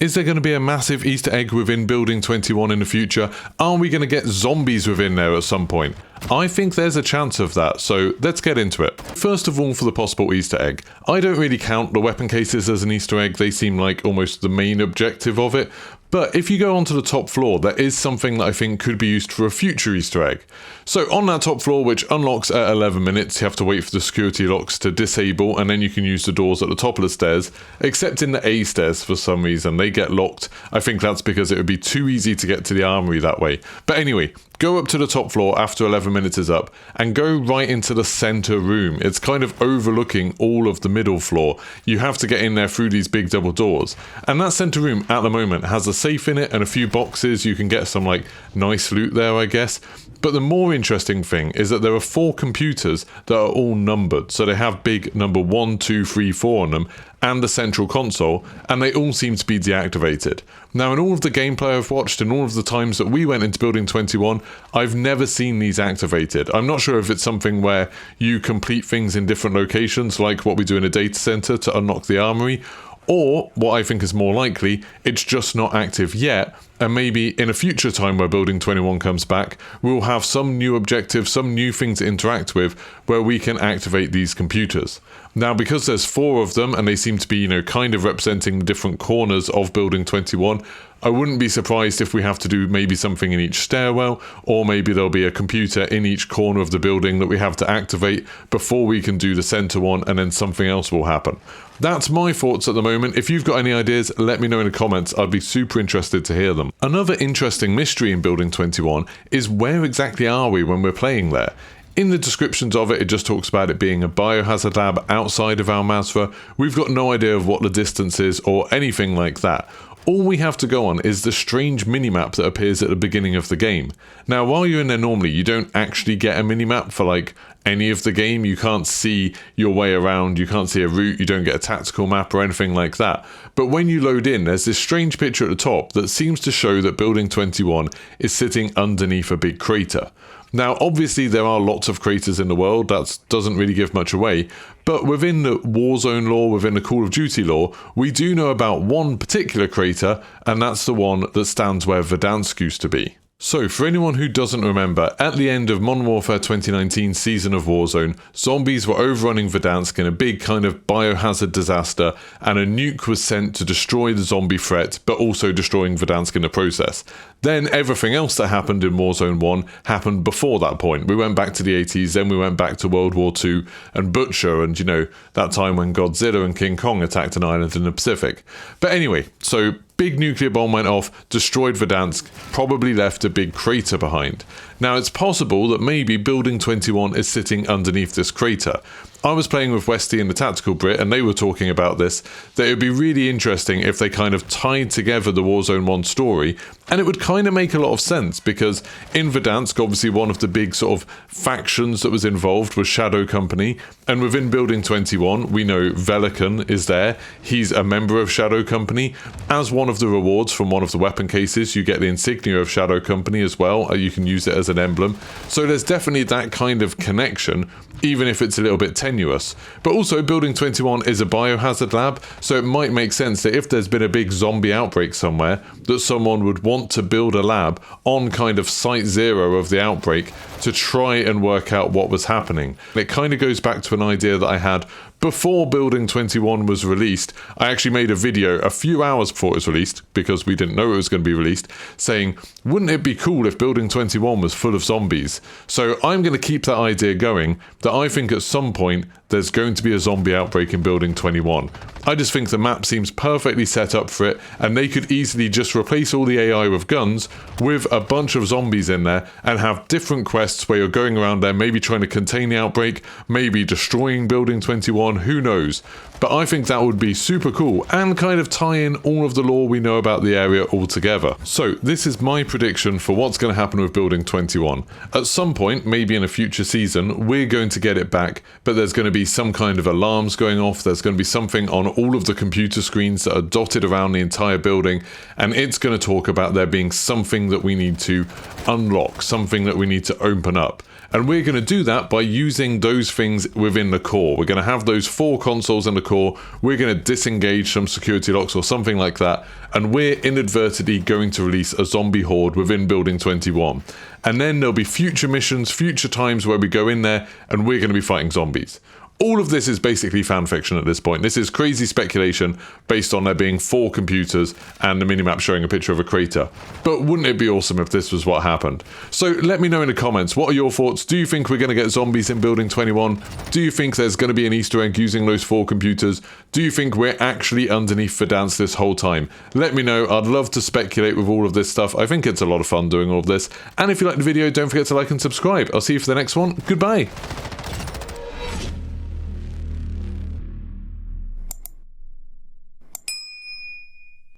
Is there going to be a massive Easter egg within Building 21 in the future? Are we going to get zombies within there at some point? I think there's a chance of that, so let's get into it. First of all, for the possible Easter egg, I don't really count the weapon cases as an Easter egg. They seem like almost the main objective of it. But if you go onto the top floor, there is something that I think could be used for a future Easter egg. So on that top floor, which unlocks at 11 minutes, you have to wait for the security locks to disable, and then you can use the doors at the top of the stairs, except in the A stairs for some reason. They get locked. I think that's because it would be too easy to get to the armory that way. But anyway, go up to the top floor after 11 minutes is up, and go right into the center room. It's kind of overlooking all of the middle floor. You have to get in there through these big double doors. And that center room at the moment has a safe in it and a few boxes. You can get some like nice loot there, I guess. But the more interesting thing is that there are 4 computers that are all numbered. So they have big number 1, 2, 3, 4 on them, and the central console, and they all seem to be deactivated. Now, in all of the gameplay I've watched and all of the times that we went into Building 21, I've never seen these activated. I'm not sure if it's something where you complete things in different locations, like what we do in a data center to unlock the armory, or, what I think is more likely, it's just not active yet, and maybe in a future time where Building 21 comes back, we'll have some new objective, some new thing to interact with, where we can activate these computers. Now, because there's 4 of them, and they seem to be, kind of representing the different corners of Building 21, I wouldn't be surprised if we have to do maybe something in each stairwell, or maybe there'll be a computer in each corner of the building that we have to activate before we can do the center one, and then something else will happen. That's my thoughts at the moment. If you've got any ideas, let me know in the comments. I'd be super interested to hear them. Another interesting mystery in Building 21 is where exactly are we when we're playing there? In the descriptions of it, it just talks about it being a biohazard lab outside of Al Mazrah. We've got no idea of what the distance is or anything like that. All we have to go on is the strange minimap that appears at the beginning of the game. Now, while you're in there normally, you don't actually get a minimap for like any of the game. You can't see your way around, you can't see a route, you don't get a tactical map or anything like that. But when you load in, there's this strange picture at the top that seems to show that Building 21 is sitting underneath a big crater. Now, obviously, there are lots of craters in the world, that doesn't really give much away, but within the Warzone lore, within the Call of Duty lore, we do know about one particular crater, and that's the one that stands where Verdansk used to be. So, for anyone who doesn't remember, at the end of Modern Warfare 2019 season of Warzone, zombies were overrunning Verdansk in a big kind of biohazard disaster, and a nuke was sent to destroy the zombie threat, but also destroying Verdansk in the process. Then everything else that happened in Warzone 1 happened before that point. We went back to the 80s, then we went back to World War II and Butcher, and that time when Godzilla and King Kong attacked an island in the Pacific. But anyway, so big nuclear bomb went off, destroyed Verdansk, probably left a big crater behind. Now, it's possible that maybe Building 21 is sitting underneath this crater. I was playing with Westy and the Tactical Brit, and they were talking about this, that it would be really interesting if they kind of tied together the Warzone 1 story, and it would kind of make a lot of sense, because in Verdansk, obviously one of the big sort of factions that was involved was Shadow Company, and within Building 21, we know Velikan is there. He's a member of Shadow Company. As one of the rewards from one of the weapon cases, you get the insignia of Shadow Company as well. You can use it as an emblem. So there's definitely that kind of connection, even if it's a little bit tenuous. But also, Building 21 is a biohazard lab, so it might make sense that if there's been a big zombie outbreak somewhere, that someone would want to build a lab on kind of site 0 of the outbreak to try and work out what was happening. It kind of goes back to an idea that I had before Building 21 was released. I actually made a video a few hours before it was released, because we didn't know it was going to be released, saying, wouldn't it be cool if Building 21 was full of zombies? So I'm going to keep that idea going, that I think at some point there's going to be a zombie outbreak in Building 21. I just think the map seems perfectly set up for it, and they could easily just replace all the AI with guns with a bunch of zombies in there and have different quests where you're going around there, maybe trying to contain the outbreak, maybe destroying Building 21, who knows. But I think that would be super cool and kind of tie in all of the lore we know about the area all together. So this is my prediction for what's going to happen with Building 21. At some point, maybe in a future season, we're going to get it back, but there's going to be be some kind of alarms going off. There's going to be something on all of the computer screens that are dotted around the entire building, and it's going to talk about there being something that we need to unlock, something that we need to open up. And we're going to do that by using those things within the core. We're going to have those 4 consoles in the core. We're going to disengage some security locks or something like that. And we're inadvertently going to release a zombie horde within Building 21. And then there'll be future missions, future times where we go in there and we're going to be fighting zombies. All of this is basically fan fiction at this point. This is crazy speculation based on there being 4 computers and the minimap showing a picture of a crater. But wouldn't it be awesome if this was what happened? So let me know in the comments, what are your thoughts? Do you think we're going to get zombies in Building 21? Do you think there's going to be an Easter egg using those 4 computers? Do you think we're actually underneath Verdansk this whole time? Let me know. I'd love to speculate with all of this stuff. I think it's a lot of fun doing all of this. And if you liked the video, don't forget to like and subscribe. I'll see you for the next one. Goodbye.